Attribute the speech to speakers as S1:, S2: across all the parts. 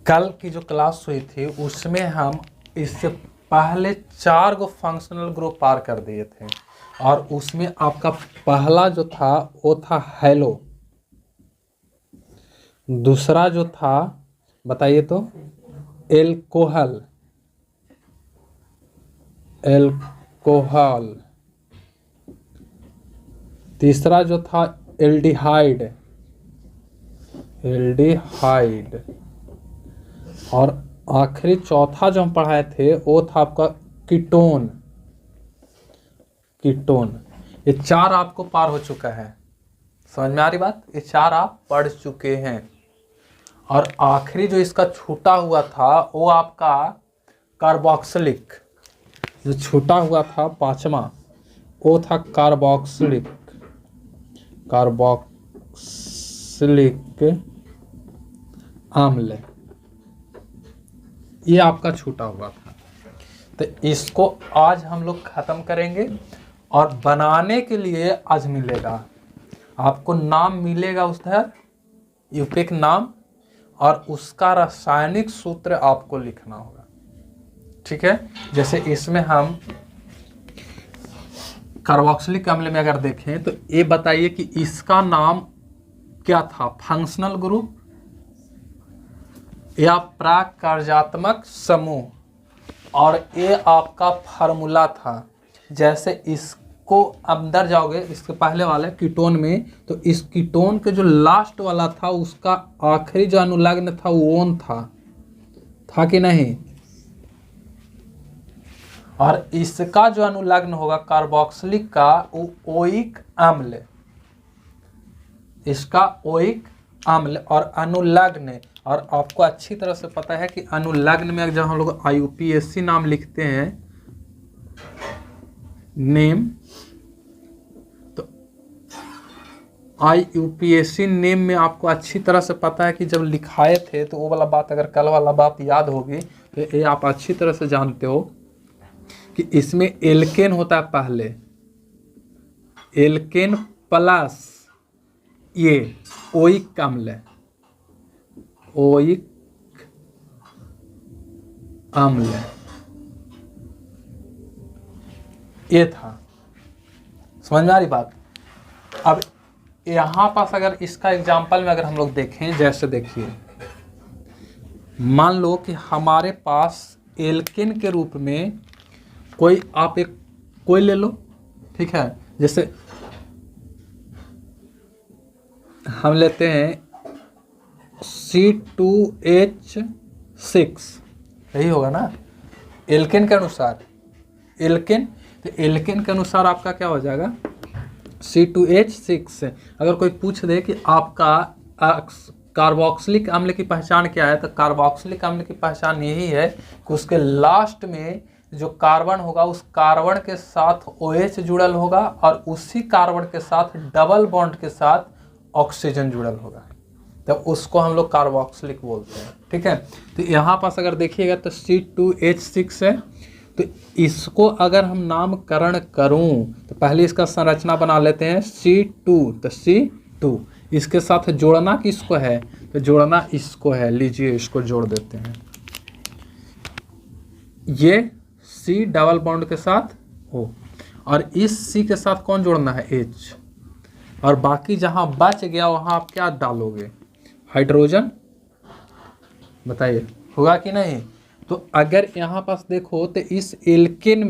S1: कल की जो क्लास हुई थी उसमें हम इससे पहले 4 गो फंक्शनल ग्रुप पार कर दिए थे और उसमें आपका पहला जो था वो था हेलो। दूसरा जो था बताइए तो एल्कोहल, एल्कोहल। तीसरा जो था एल्डिहाइड, एल्डिहाइड। और आखिरी चौथा जो हम पढ़ाए थे वो था आपका कीटोन, कीटोन। ये 4 आपको पार हो चुका है, समझ में आ रही बात? ये 4 आप पढ़ चुके हैं। और आखिरी जो इसका छूटा हुआ था वो आपका कार्बोक्सिलिक, जो छूटा हुआ था 5वां वो था कार्बोक्सिलिक, कार्बोक्सिलिक अम्ल। ये आपका छूटा हुआ था। तो इसको आज हम लोग खत्म करेंगे और बनाने के लिए आज मिलेगा आपको, नाम मिलेगा उधर यूपिक नाम और उसका रासायनिक सूत्र आपको लिखना होगा, ठीक है। जैसे इसमें हम कार्बोक्सिलिक अम्ल में अगर देखें तो ये बताइए कि इसका नाम क्या था, फंक्शनल ग्रुप या प्राक कार्यात्मक समूह, और ये आपका फार्मूला था। जैसे इसको अंदर जाओगे इसके पहले वाले कीटोन में, तो इस कीटोन के जो लास्ट वाला था उसका आखिरी जो अनुलग्न था वो ओन था कि नहीं? और इसका जो अनुलग्न होगा कार्बोक्सिलिक का वो ओइक अम्ल, इसका ओइक अम्ल और अनुलग्न। और आपको अच्छी तरह से पता है कि अनुलग्न में जब हम लोग IUPAC नाम लिखते हैं नेम, तो IUPAC नेम में आपको अच्छी तरह से पता है कि जब लिखाए थे तो वो वाला बात, अगर कल वाला बात याद होगी तो ये आप अच्छी तरह से जानते हो कि इसमें एल्केन होता है पहले, एल्केन प्लस ये ओइक अम्ल, ओइक अम्ल ये था। समझ में आ रही बात? अब यहां पास अगर इसका एग्जाम्पल में अगर हम लोग देखें, जैसे देखिए मान लो कि हमारे पास एल्केन के रूप में कोई, आप एक कोई ले लो, ठीक है। जैसे हम लेते हैं C2H6, यही होगा ना एल्केन के अनुसार, एल्केन। तो एल्केन के अनुसार आपका क्या हो जाएगा C2H6। अगर कोई पूछ दे कि आपका कार्बोक्सिलिक अम्ल की पहचान क्या है, तो कार्बोक्सिलिक अम्ल की पहचान यही है कि उसके लास्ट में जो कार्बन होगा उस कार्बन के साथ OH जुड़ल होगा और उसी कार्बन के साथ डबल बॉन्ड के साथ ऑक्सीजन जुड़ल होगा, तो उसको हम लोग कार्बोक्सिलिक बोलते हैं, ठीक है। तो यहाँ पास अगर देखिएगा तो C2H6 है। तो इसको अगर हम नामकरण करूं तो पहले इसका संरचना बना लेते हैं C2, तो C2 इसके साथ जोड़ना किसको है, तो जोड़ना इसको है, लीजिए इसको जोड़ देते हैं। ये C डबल बॉन्ड के साथ O और इस C के साथ कौन जोड़ना है, H। और बाकी जहां बच गया वहां आप क्या डालोगे, हाइड्रोजन। बताइए होगा कि नहीं? तो अगर यहाँ पास देखो तो इस एल्केन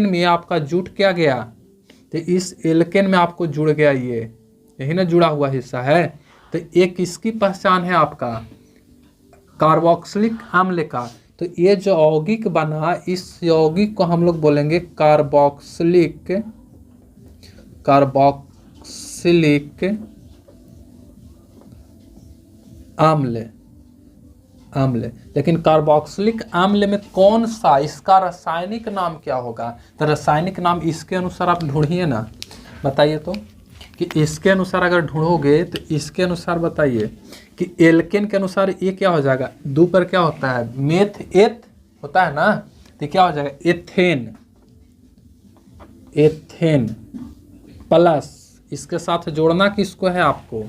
S1: में आपका जुट क्या गया, तो इस एल्केन में आपको जुड़ गया ये, यही ना जुड़ा हुआ हिस्सा है। तो एक किसकी पहचान है आपका, कार्बोक्सिलिक अम्ल का। तो ये जो यौगिक बना, इस यौगिक को हम लोग बोलेंगे कार्बोक्सिलिक, कार्बोक्सिलिक अम्ल, अम्ल। लेकिन कार्बोक्सिलिक अम्ल में कौन सा, इसका रासायनिक नाम क्या होगा, तो रासायनिक नाम इसके अनुसार आप ढूंढिए ना, बताइए तो कि इसके अनुसार अगर ढूंढोगे तो इसके अनुसार बताइए कि एल्केन के अनुसार ये क्या हो जाएगा, 2 पर क्या होता है, मेथ एथ होता है ना, तो क्या हो जाएगा एथेन, एथेन प्लस इसके साथ जोड़ना किसको है आपको,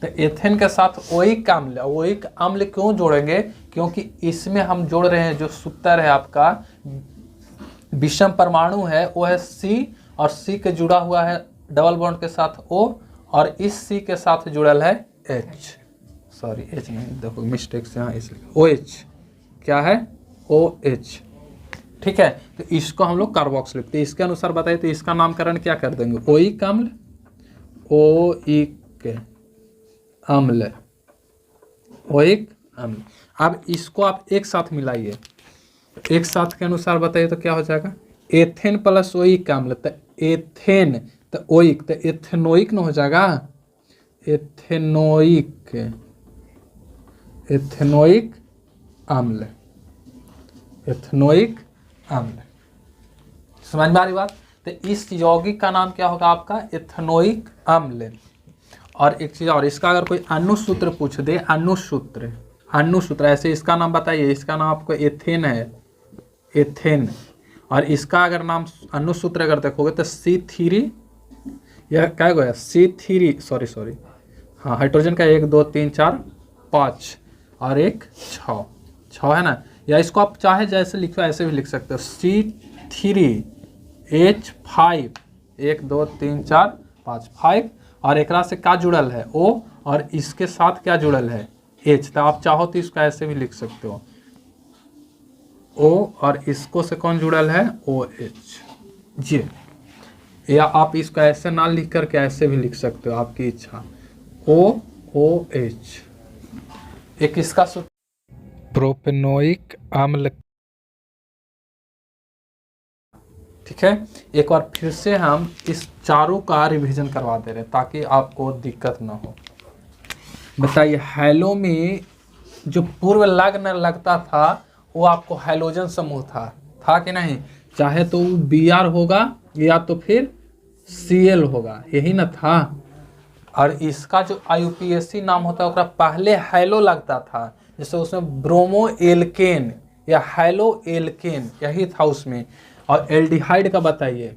S1: तो तो एथेन के साथ ओइक अम्ल, ओइक अम्ल क्यों जोड़ेंगे, क्योंकि इसमें हम जोड़ रहे हैं जो सूत्र है आपका विषम परमाणु है वो है C, और C के जुड़ा हुआ है डबल बॉन्ड के साथ O, और इस C के साथ जुड़ल है H, सॉरी H नहीं, देखो मिस्टेक से यहाँ इसलिए OH, क्या है OH, ठीक है। तो इसको हम लोग कार्बोक्सिल लिखते हैं। इसके अनुसार बताइए तो इसका नामकरण क्या कर देंगे, ओइक अम्ल, ओइक अम्ल, ओइक अम्ल। अब इसको आप एक साथ मिलाइए, एक साथ के अनुसार बताइए तो क्या हो जाएगा, एथेन प्लस ओइक अम्ल, तो एथेन तो ओइक तो एथेनोइक न हो जाएगा, एथेनोइक, एथेनोइक अम्ल, एथेनोइक अम्ल, समझ में आ रही बात। तो इस यौगिक का नाम क्या होगा आपका, एथेनोइक अम्ल। और एक चीज और, इसका अगर कोई अनुसूत्र पूछ दे, अनुसूत्र, अनुसूत्र ऐसे इसका नाम बताइए, इसका नाम आपको एथेन है, एथेन, और इसका अगर नाम अनुसूत्र अगर देखोगे तो C3, यह क्या गया C3, सॉरी हाँ, हाइड्रोजन का 1 2 3 4 5 और 1 6 6 है ना, या इसको आप चाहे जैसे लिखो ऐसे भी लिख सकते हो, C3H5 1 2 3 4 5 5, और एकरा से क्या जुड़ल है O, और इसके साथ क्या जुड़ल है H, तो आप चाहो तो इसको ऐसे भी लिख सकते हो O, और इसको से कौन जुड़ल है OH जी, या आप इसको ऐसे ना लिख करके ऐसे भी लिख सकते हो, आपकी इच्छा, OOH। एक इसका सूत्र प्रोपेनोइक अम्ल, ठीक है। एक बार फिर से हम इस चारों का रिवीजन करवा दे रहे हैं ताकि आपको दिक्कत ना हो। बताइए, हैलो में जो पूर्व लग्न लगता था वो आपको हैलोजन समूह था कि नहीं, चाहे तो Br होगा या तो फिर Cl होगा, यही ना था। और इसका जो IUPAC नाम होता है, पहले हैलो लगता था, जैसे उसमें ब्रोमो एल्केन या हैलो एल्केन यही था उसमें। और एल्डिहाइड का बताइए,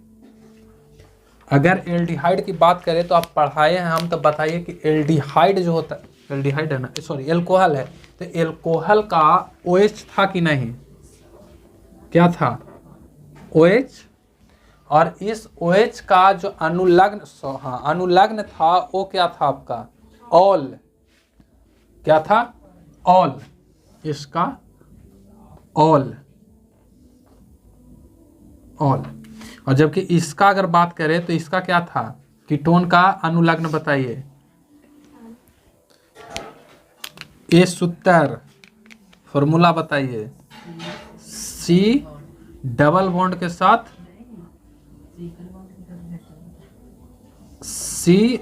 S1: अगर एल्डिहाइड की बात करें तो आप पढ़ाए हैं हम, तो बताइए कि एल्डिहाइड जो होता है, एल्डिहाइड है ना, सॉरी एल्कोहल है, तो एल्कोहल का OH था कि नहीं, क्या था OH, और इस OH का जो अनुलग्न, हाँ अनुलग्न था वो क्या था आपका ऑल, क्या था ऑल, इसका ऑल, ऑल। और जबकि इसका अगर बात करें तो इसका क्या था, कीटोन का अनुलग्न बताइए, ये सूत्र फॉर्मूला बताइए, C डबल बॉन्ड के साथ C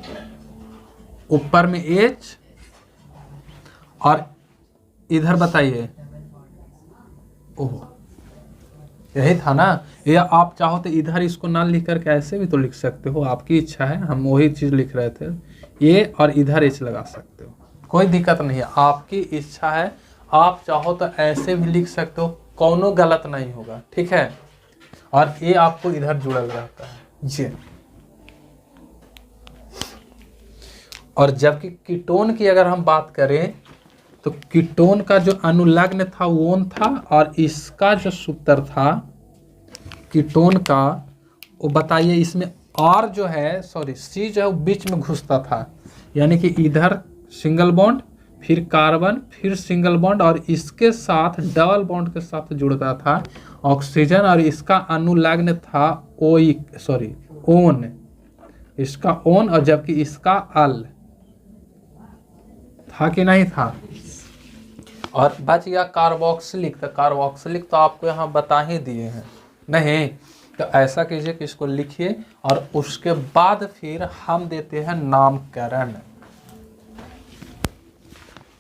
S1: ऊपर में H, और इधर बताइए ओह, यही था ना। या आप चाहो तो इधर इसको ना लिख करके ऐसे भी तो लिख सकते हो, आपकी इच्छा है, हम वही चीज लिख रहे थे, ये और इधर H लगा सकते हो, कोई दिक्कत नहीं है, आपकी इच्छा है। आप चाहो तो ऐसे भी लिख सकते हो, कोनो गलत नहीं होगा, ठीक है। और ये आपको इधर जुड़ल रहता है जी। और जबकि कीटोन की अगर हम बात करें तो कीटोन का जो अनुलग्न था वो था, और इसका जो सूत्र था कीटोन का, वो बताइए इसमें R जो है, सॉरी C जो है वो बीच में घुसता था, यानी कि इधर सिंगल बॉन्ड, फिर कार्बन, फिर सिंगल बॉन्ड, और इसके साथ डबल बॉन्ड के साथ जुड़ता था ऑक्सीजन, और इसका अनुलग्न था ओइक, सॉरी ओन, इसका ओन, और जबकि इसका अल था कि नहीं था। और बच गया कार्बोक्सिलिक, तो कार्बोक्सिलिक तो आपको यहाँ बता ही दिए हैं, नहीं तो ऐसा कीजिए कि इसको लिखिए, और उसके बाद फिर हम देते हैं नामकरण।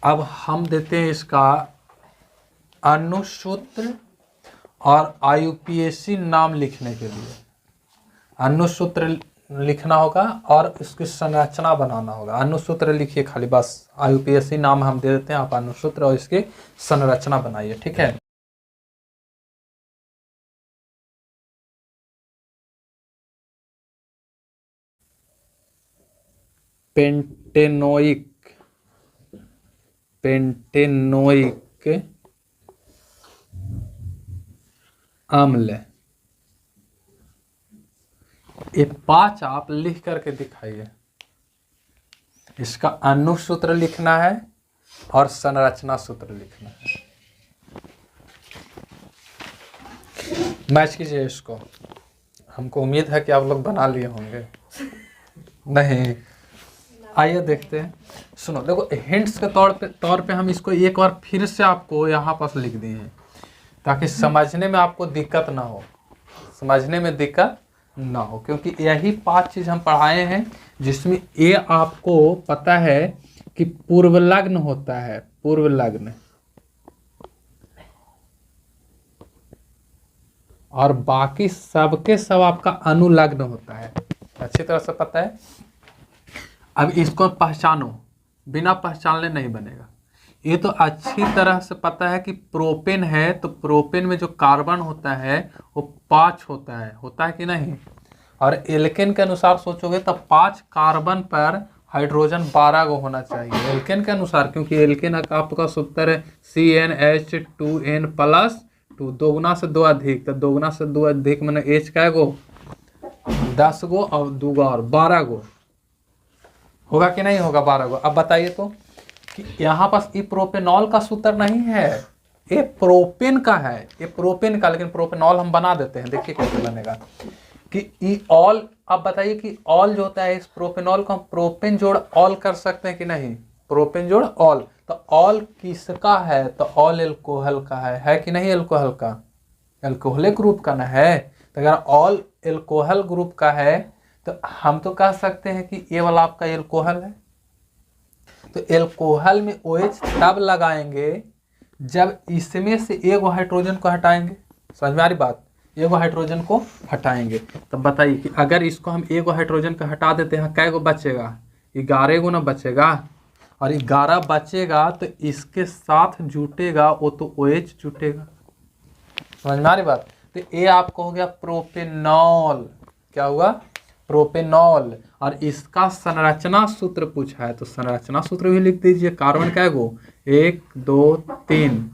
S1: अब हम देते हैं इसका अनुसूत्र और IUPAC नाम लिखने के लिए, अनुसूत्र लिखना होगा और इसकी संरचना बनाना होगा। अनुसूत्र लिखिए खाली बस, IUPAC नाम हम दे देते हैं, आप अनुसूत्र और इसकी संरचना बनाइए, ठीक है। पेंटेनोइक, पेंटेनोइक अम्ल। ये 5 आप लिख करके दिखाइए। इसका अणु सूत्र लिखना है और संरचना सूत्र लिखना है। मैच कीजिए इसको। हमको उम्मीद है कि आप लोग बना लिए होंगे। नहीं, आइए देखते हैं। सुनो, देखो हिंट्स के तौर पे हम इसको एक बार फिर से आपको यहाँ पास लिख दिए हैं ताकि समझने में आपको दिक्कत ना हो, समझने में दिक्कत ना हो, क्योंकि यही 5 चीज हम पढ़ाए हैं जिसमें ये आपको पता है कि पूर्व लग्न होता है, पूर्व लग्न, और बाकी सबके सब आपका अनुलग्न होता है। अच्छी तरह से पता है। अब इसको पहचानो, बिना पहचानले नहीं बनेगा। ये तो अच्छी तरह से पता है कि प्रोपेन है, तो प्रोपेन में जो कार्बन होता है वो 5 होता है कि नहीं। और एल्केन के अनुसार सोचोगे तो 5 कार्बन पर हाइड्रोजन 12 को होना चाहिए एल्केन के अनुसार, क्योंकि एल्केन आपका सूत्र है CnH2n+2, 2 गुना से 2 अधिक, तो 2 गुना से 2 अधिक मैंने H का गो 10 गो और 2 गो और 12 गो होगा कि नहीं होगा 12 गो। अब बताइए तो कि यहाँ पास ये प्रोपेनॉल का सूत्र नहीं है, ये प्रोपेन का है, ये प्रोपेन का, लेकिन प्रोपेनॉल हम बना देते हैं। देखिए कैसे बनेगा कि ई ऑल। अब बताइए कि ऑल जो होता है इस प्रोपेनॉल को हम प्रोपेन जोड़ ऑल कर सकते हैं कि नहीं, प्रोपेन जोड़ ऑल। तो ऑल किसका है, तो ऑल एल्कोहल का है कि नहीं, एल्कोहल का, एल्कोहलिक ग्रुप का ना है। तो अगर ऑल एल्कोहल ग्रुप का है तो हम तो कह सकते हैं कि ये वाला आपका एल्कोहल है। तो एल्कोहल में OH तब लगाएंगे जब इसमें से एक हाइड्रोजन को हटाएंगे। समझ में आ रही बात, एक हाइड्रोजन को हटाएंगे। तब बताइए कि अगर इसको हम एक हाइड्रोजन को हटा देते हैं, कै गो बचेगा, 11 गो ना बचेगा। और 11 बचेगा तो इसके साथ जुटेगा वो तो OH जुटेगा। समझ में आ रही बात। तो ये आपको हो गया प्रोपेनॉल। क्या हुआ, प्रोपेनॉल। और इसका संरचना सूत्र पूछा है तो संरचना सूत्र भी लिख दीजिए। कार्बन कै गो, 1 2 3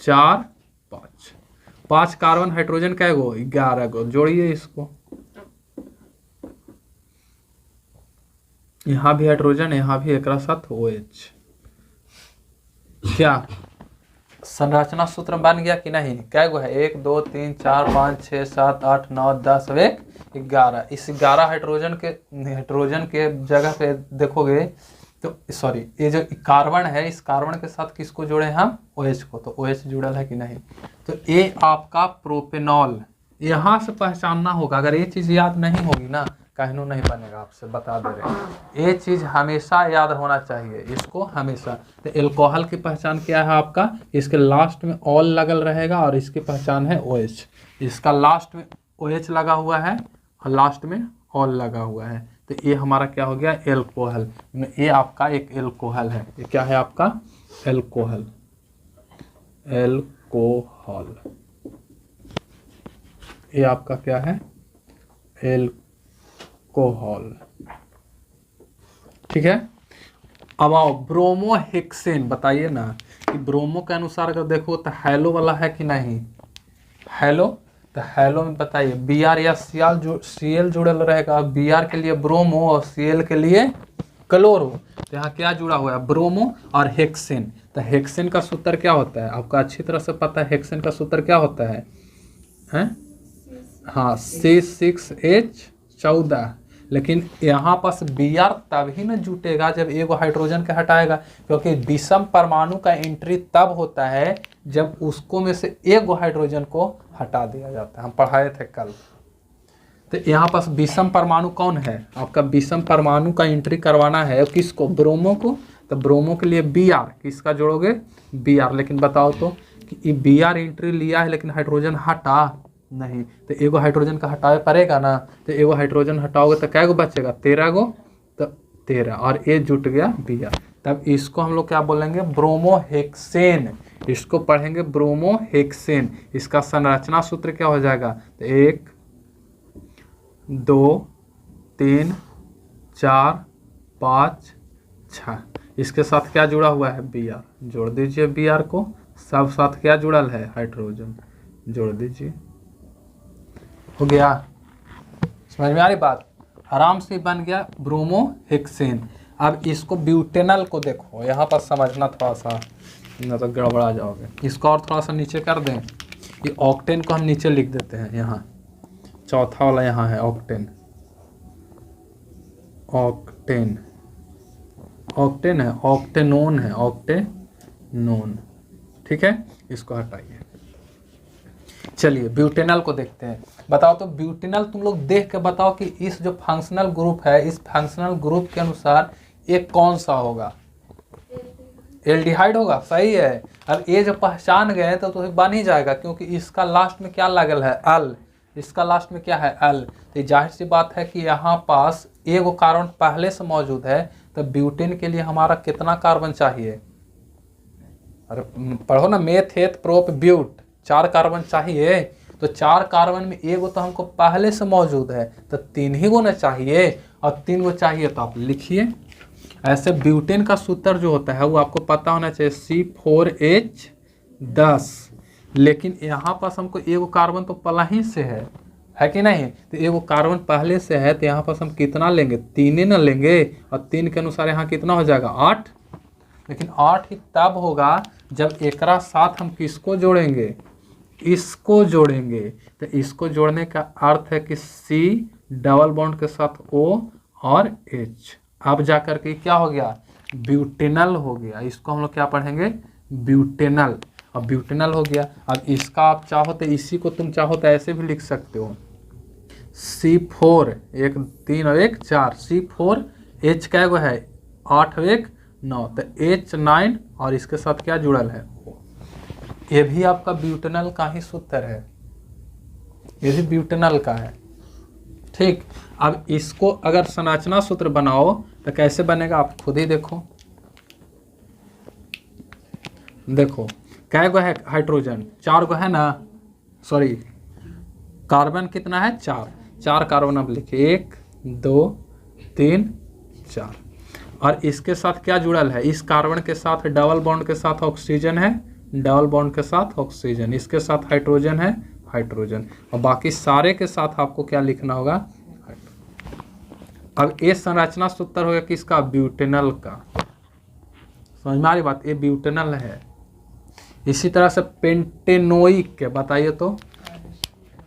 S1: 4 5, 5 कार्बन, हाइड्रोजन कै गो, 11 गो। जोड़िए इसको, यहाँ भी हाइड्रोजन, यहाँ भी एक साथ OH। क्या संरचना सूत्र बन गया कि नहीं। क्या गो है, 1 2 3 4 5 6 7 8 9 10 1 11। इस 11 हाइड्रोजन के जगह पे देखोगे तो सॉरी, ये जो कार्बन है इस कार्बन के साथ किसको जोड़े हम, OH को। तो OH जुड़ल है कि नहीं। तो ये आपका प्रोपेनॉल। यहाँ से पहचानना होगा, अगर ये चीज़ याद नहीं होगी ना कहनू नहीं बनेगा, आपसे बता दे रहे हैं। ये चीज़ हमेशा याद होना चाहिए, इसको हमेशा। तो एल्कोहल की पहचान क्या है आपका, इसके लास्ट में ऑल लगल रहेगा और इसकी पहचान है OH। इसका लास्ट में OH लगा हुआ है और लास्ट में ऑल लगा हुआ है। तो ये हमारा क्या हो गया, एल्कोहल। ये आपका एक एल्कोहल है। ये क्या है आपका, एल्कोहल, एल्कोहल। ये आपका क्या है, एल्कोहल। ठीक है। अब आओ ब्रोमोहेक्सेन। बताइए ना कि ब्रोमो के अनुसार अगर देखो तो हैलो वाला है कि नहीं, हैलो। तो हैलो में बताइए Br या Cl जुड़ल रहेगा। Br के लिए ब्रोमो और Cl के लिए क्लोरो। तो यहाँ क्या जुड़ा हुआ है, ब्रोमो और हेक्सेन। तो हेक्सेन का सूत्र क्या होता है आपका अच्छी तरह से पता है। हेक्सेन का सूत्र क्या होता है, हाँ, C6H14। लेकिन यहाँ पास Br तभी न जुटेगा जब एक हाइड्रोजन का हटाएगा, क्योंकि विषम परमाणु का एंट्री तब होता है जब उसको में से एक हाइड्रोजन को हटा दिया जाता है। हम पढ़ाए थे कल। तो यहाँ पास विषम परमाणु कौन है आपका, विषम परमाणु का एंट्री करवाना है किसको, ब्रोमो को। तो ब्रोमो के लिए Br, किसका जोड़ोगे, Br। लेकिन बताओ तो कि Br एंट्री लिया है लेकिन हाइड्रोजन हटा नहीं, तो एगो हाइड्रोजन का हटावे पड़ेगा ना। तो एगो हाइड्रोजन हटाओगे तो कै गो बचेगा, 13 गो। तो 13 और ये जुट गया Br। तब इसको हम लोग क्या बोलेंगे, ब्रोमोहेक्सेन। इसको पढ़ेंगे ब्रोमोहेक्सेन। इसका संरचना सूत्र क्या हो जाएगा, तो 1 2 3 4 5 6। इसके साथ क्या जुड़ा हुआ है, Br, जोड़ दीजिए Br को, सब साथ क्या जुड़ल है, हाइड्रोजन, जोड़ दीजिए, हो गया। समझ में आ रही बात, आराम से बन गया ब्रोमोहेक्सेन। अब इसको ब्यूटेनल को देखो, यहाँ पर समझना थोड़ा सा, न तो गड़बड़ा जाओगे। इसको और थोड़ा सा नीचे कर दें, ये ऑक्टेन को हम नीचे लिख देते हैं, यहाँ चौथा वाला यहाँ है ऑक्टेन, ऑक्टेन, ऑक्टेन है, ऑक्टेनोन है, ऑक्टेनोन, ठीक है, इसको हटाइए। चलिए ब्यूटेनल को देखते हैं। बताओ तो ब्यूटेनल तुम लोग देख के बताओ कि इस जो फंक्शनल ग्रुप है, इस फंक्शनल ग्रुप के अनुसार ये कौन सा होगा, एल्डिहाइड होगा, सही है। अब ये जो पहचान गए तो बन ही जाएगा, क्योंकि इसका लास्ट में क्या लगल है, एल, इसका लास्ट में क्या है, एल। तो जाहिर सी बात है कि यहाँ पास एगो कार्बन पहले से मौजूद है, तो ब्यूटेन के लिए हमारा कितना कार्बन चाहिए, अरे पढ़ो ना, meth eth prop but, 4 carbon चाहिए। तो 4 कार्बन में एगो तो हमको पहले से मौजूद है, तो 3 ही गो ना चाहिए, और 3 गो चाहिए तो आप लिखिए। ऐसे ब्यूटेन का सूत्र जो होता है वो आपको पता होना चाहिए, C4H10, लेकिन यहाँ पास हमको एगो कार्बन तो पहला ही से है कि नहीं, तो एगो कार्बन पहले से है, तो यहाँ पास हम कितना लेंगे, 3 ना लेंगे, और 3 के अनुसार यहाँ कितना हो जाएगा, 8। लेकिन 8 ही तब होगा जब एकरा साथ हम किसको जोड़ेंगे, इसको जोड़ेंगे। तो इसको जोड़ने का अर्थ है कि C डबल बॉन्ड के साथ O और H, अब जाकर के क्या हो गया, ब्यूटेनल हो गया। इसको हम लोग क्या पढ़ेंगे, ब्यूटेनल। अब ब्यूटेनल हो गया। अब इसका आप चाहो तो इसी को तुम चाहो तो ऐसे भी लिख सकते हो, C4, 1 3 और 1 4, C4, H क्या गो है, 8 और 1 9, तो H9 और इसके साथ क्या जुड़ल है, ये भी आपका ब्यूटेनल का ही सूत्र है, ये भी ब्यूटेनल का है, ठीक। अब इसको अगर संरचना सूत्र बनाओ तो कैसे बनेगा, आप खुद ही देखो। देखो कै गो है हाइड्रोजन, 4 गो है ना, सॉरी कार्बन कितना है, 4 कार्बन आप लिखिए, 1 2 3 4, और इसके साथ क्या जुड़ल है, इस कार्बन के साथ डबल बॉन्ड के साथ ऑक्सीजन है, डबल बॉन्ड के साथ ऑक्सीजन, इसके साथ हाइड्रोजन है, हाइड्रोजन, और बाकी सारे के साथ आपको क्या लिखना होगा। अब ये संरचना सूत्र होगा किसका, ब्यूटेनल का। समझ में आ रही बात, ये ब्यूटेनल है। इसी तरह से पेंटेनोइक के बताइए तो,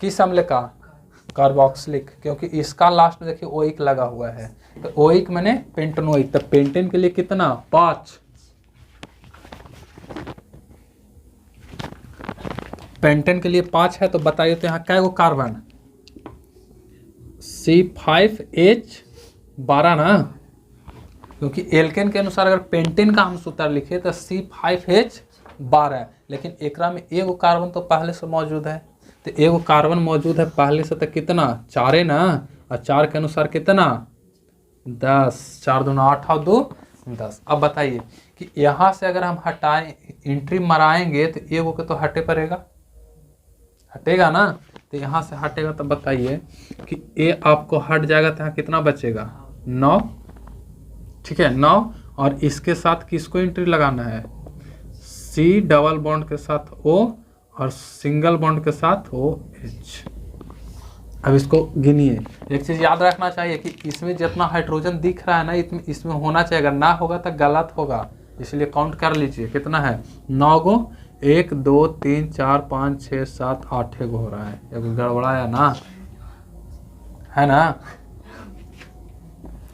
S1: किस अम्ल का, कार्बोक्सिलिक, क्योंकि इसका लास्ट में देखिए ओइक लगा हुआ है, तो ओइक मैंने पेंटेनोइक। तो पेंटेन के लिए कितना, 5, पेंटेन के लिए 5 है। तो बताइए तो यहाँ क्या गो कार्बन, C5H12 ना, क्योंकि एल्केन के अनुसार अगर पेंटेन का हम सूत्र लिखे तो C5H12, लेकिन एकरा में एगो कार्बन तो पहले से मौजूद है, तो एगो कार्बन मौजूद है पहले से, तो कितना, 4 है ना, और 4 के अनुसार कितना, 10, 4 दूना 8 और 2 10। अब बताइए कि यहाँ से अगर हम हटाएं, एंट्री मराएंगे तो एगो के तो हटे पड़ेगा, हटेगा ना, तो यहाँ से हटेगा। तो बताइए कि ए आपको हट जाएगा तो यहाँ कितना बचेगा, 9, ठीक है 9, और इसके साथ किसको एंट्री लगाना है, C डबल बॉन्ड के साथ O और सिंगल बॉन्ड के साथ OH। अब इसको गिनिए। एक चीज़ याद रखना चाहिए कि इसमें जितना हाइड्रोजन दिख रहा है ना, इसमें होना चाहिए, अगर ना होगा तो गलत होगा, इसलिए काउंट कर लीजिए कितना है, 9 गो, 1 2 3 4 5 6 7 8 गो हो रहा है, एक गड़बड़ाया ना, है ना,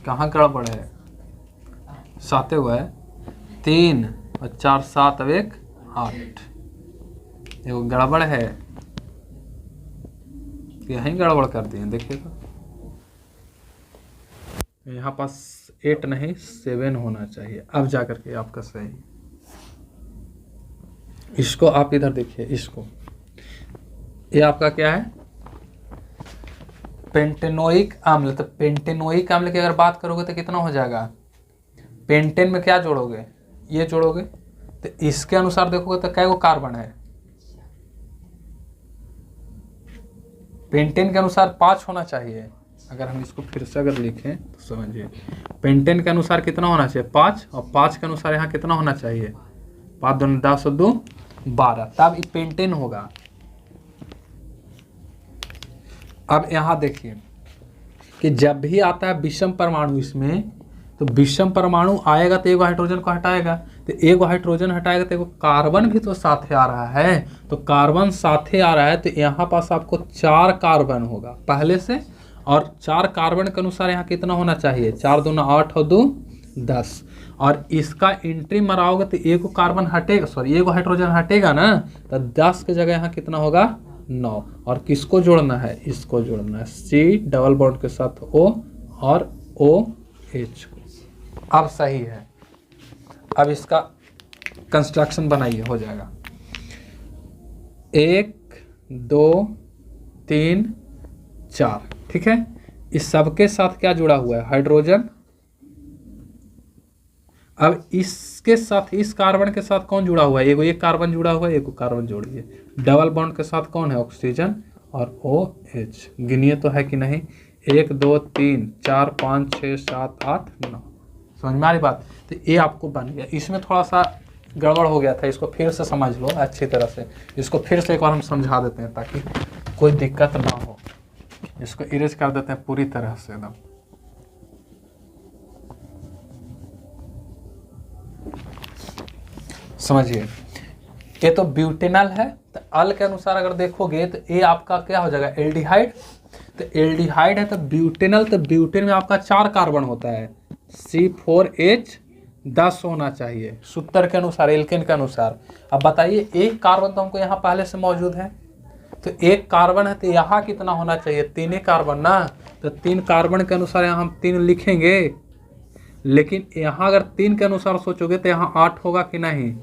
S1: कहाँ गड़बड़ है, 7 गो है, 3 और 4 7 और 1 8, एगो गड़बड़ है, यहीं गड़बड़ कर दिए, देखिएगा यहाँ पास 8 नहीं 7 होना चाहिए, अब जाकर के आपका सही। इसको आप इधर देखिए, इसको, ये आपका क्या है, पेंटेनोइक अम्ल। तो पेंटेनोइक अम्ल की अगर बात करोगे तो कितना हो जाएगा, पेंटेन में क्या जोड़ोगे, ये जोड़ोगे, तो इसके अनुसार देखोगे तो क्या वो कार्बन है, पेंटेन के अनुसार 5 होना चाहिए, अगर हम इसको फिर से अगर लिखें तो समझिए, पेंटेन के अनुसार कितना होना चाहिए 5, और 5 के अनुसार यहाँ कितना होना चाहिए 5 दूनी 10 और 2 12, तब ये पेंटेन होगा। अब यहाँ देखिए कि जब भी आता है विषम परमाणु इसमें, तो विषम परमाणु आएगा तो एक हाइड्रोजन को हटाएगा, तो एक हाइड्रोजन हटाएगा तो एक कार्बन भी तो साथे आ रहा है, तो कार्बन साथे आ रहा है, तो यहाँ पास आपको 4 कार्बन होगा पहले से, और 4 कार्बन के अनुसार यहाँ कितना होना चाहिए 4 दूना 8 और 2 10, और इसका एंट्री मराओगे तो एक कार्बन हटेगा, सॉरी एक हाइड्रोजन हटेगा ना, तो 10 की जगह यहाँ कितना होगा 9, और किसको जोड़ना है इसको जोड़ना है, C डबल बॉन्ड के साथ O और OH। अब सही है, अब इसका कंस्ट्रक्शन बनाइए, हो जाएगा 1 2 3 4, ठीक है। इस सबके साथ क्या जुड़ा हुआ है हाइड्रोजन। अब इसके साथ इस कार्बन के साथ कौन जुड़ा हुआ है, एक कार्बन जुड़ा हुआ है, एक कार्बन जोड़िए, डबल बॉन्ड के साथ कौन है ऑक्सीजन और OH। गिनिए तो है कि नहीं, 1 2 3 4 5 6 7 8 9, समझ में आ रही बात। तो ये आपको बन गया। इसमें थोड़ा सा गड़बड़ हो गया था, इसको फिर से समझ लो अच्छी तरह से, इसको फिर से एक बार हम समझा देते हैं ताकि कोई दिक्कत ना हो। इसको इरेज कर देते हैं पूरी तरह से एकदम। समझिए, ये तो ब्यूटेनल है, तो अल के अनुसार अगर देखोगे तो ये आपका क्या हो जाएगा एल्डिहाइड, तो एल्डिहाइड है तो ब्यूटेनल, तो ब्यूटेन में आपका 4 कार्बन होता है, C4H 10 होना चाहिए सूत्र के अनुसार, एल्केन के अनुसार। अब बताइए एक कार्बन तो हमको यहाँ पहले से मौजूद है, तो एक कार्बन है तो यहाँ कितना होना चाहिए 3 कार्बन ना, तो 3 कार्बन के अनुसार यहाँ हम 3 लिखेंगे, लेकिन यहाँ अगर 3 के अनुसार सोचोगे तो यहाँ 8 होगा कि नहीं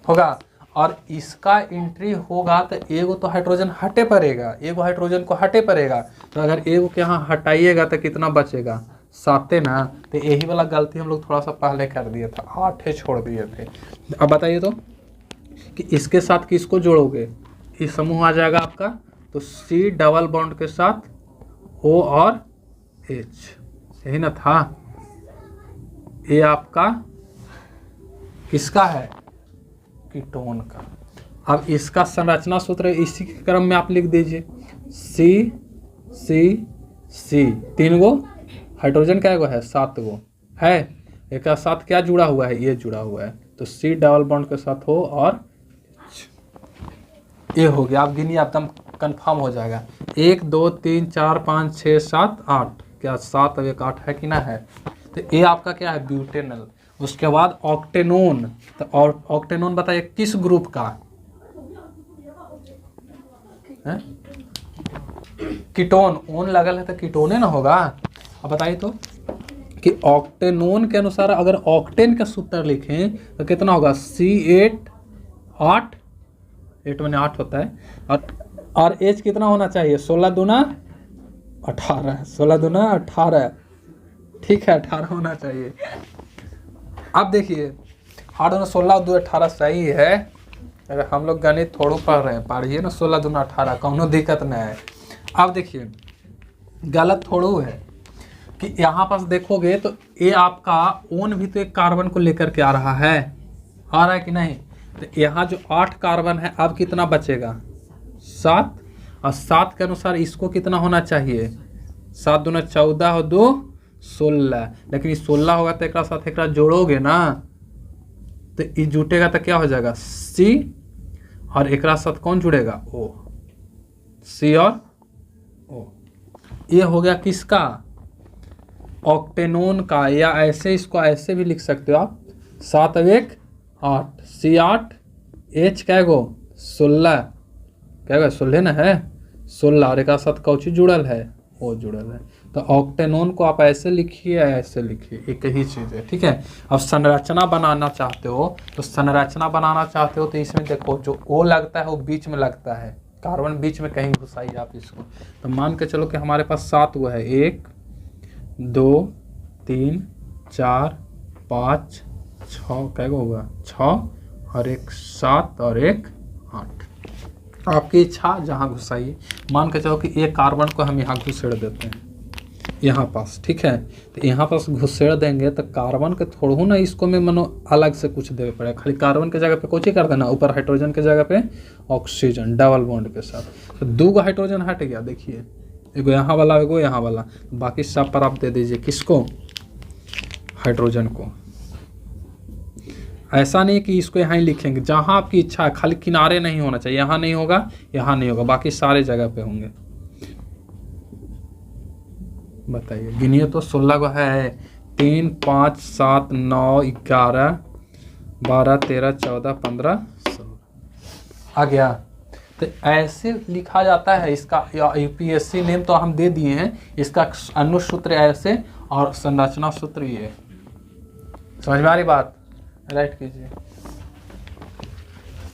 S1: होगा, और इसका एंट्री होगा तो एगो तो हाइड्रोजन हटे पड़ेगा, एगो हाइड्रोजन को हटे पड़ेगा, तो अगर एगो के यहाँ हटाइएगा तो कितना बचेगा 7 ना। तो यही वाला गलती हम लोग थोड़ा सा पहले कर दिया था, 8 छोड़ दिए थे। अब बताइए तो कि इसके साथ किसको जोड़ोगे, इस समूह आ जाएगा आपका, तो C डबल बॉन्ड के साथ O और H, यही ना था। ये आपका किसका है कीटोन का। अब इसका संरचना सूत्र इसी के क्रम में आप लिख दीजिए, C C C, 3 गो हाइड्रोजन का एगो है 7 गो है, एक साथ क्या जुड़ा हुआ है ये जुड़ा हुआ है, तो C डबल बॉन्ड के साथ हो और ये हो गया। आप गिनिए एकदम कंफर्म हो जाएगा, 1 2 3 4 5 6 7 8, क्या 7 और 1 8 है कि ना है, तो ये आपका क्या है ब्यूटेनल। उसके बाद ऑक्टेनोन, तो और ऑक्टेनोन बताइए किस ग्रुप का है, कीटोन, ओन लगल है तो कीटोने ना होगा। अब बताइए तो कि ऑक्टेनोन के अनुसार अगर ऑक्टेन का सूत्र लिखें तो कितना होगा C8 8, 8 में 8 होता है, और H कितना होना चाहिए 16 दूना 18, 16 दूना 18, ठीक है 18 होना चाहिए। अब देखिए 8 दूना 16 2 18 सही है, अगर हम लोग गणित थोड़ा पढ़ रहे हैं पढ़िए ना, 16 दूना 18 कौनो दिक्कत नहीं है। अब देखिए गलत थोड़ा है कि यहाँ पास देखोगे तो ये आपका ओन भी तो एक कार्बन को लेकर के आ रहा है कि नहीं, तो यहाँ जो 8 कार्बन है अब कितना बचेगा 7, और 7 के अनुसार इसको कितना होना चाहिए 7 दूना 14 और 2 16, लेकिन ये 16 होगा तो एक साथ एक जोड़ोगे ना तो ये जुटेगा तो क्या हो जाएगा C, और एक साथ कौन जुड़ेगा O, C और O। ये हो गया किसका ऑक्टेनोन का, या ऐसे इसको ऐसे भी लिख सकते हो आप, 7 और 1 8, C8 H क्या गो 16, क्या गो 16 ना है 16, और एक साथ कौची जुड़ल है O जुड़ल है, तो ऑक्टेनोन को आप ऐसे लिखिए ऐसे लिखिए, एक ही चीज़ है, ठीक है। अब संरचना बनाना चाहते हो तो संरचना बनाना चाहते हो तो इसमें देखो जो O लगता है वो बीच में लगता है, कार्बन बीच में कहीं घुसाइए आप इसको, तो मान के चलो कि हमारे पास 7 वो है, 1 2 3 4 5 6, क्या होगा 6 और 1 7 और 1 8, आपकी इच्छा जहाँ घुसाइए। मान के चलो कि एक कार्बन को हम यहाँ घुसेड़ देते हैं, यहाँ पास, ठीक है। तो यहाँ पास घुसेड़ देंगे तो कार्बन के थोड़ू ना इसको में मनो अलग से कुछ देवे पड़ेगा, खाली कार्बन के जगह पे कुछ ही कर देना, ऊपर हाइड्रोजन के जगह पे ऑक्सीजन डबल बॉन्ड के साथ। तो 2 हाइड्रोजन हट गया, देखिए एगो यहाँ वाला एगो यहाँ वाला, बाकी सब पर आप दे दीजिए किसको, हाइड्रोजन को। ऐसा नहीं कि इसको यहाँ ही लिखेंगे, जहाँ आपकी इच्छा है, खाली किनारे नहीं होना चाहिए, यहाँ नहीं होगा यहाँ नहीं होगा, बाकी सारे जगह पे होंगे। बताइए गिनिए तो 16 को है, 3 5 7 9 11 12 13 14 15 16 आ गया। तो ऐसे लिखा जाता है इसका, यूपीएससी नेम तो हम दे दिए हैं, इसका अनुसूत्र ऐसे और संरचना सूत्र ये। समझ में आ रही बात, राइट कीजिए।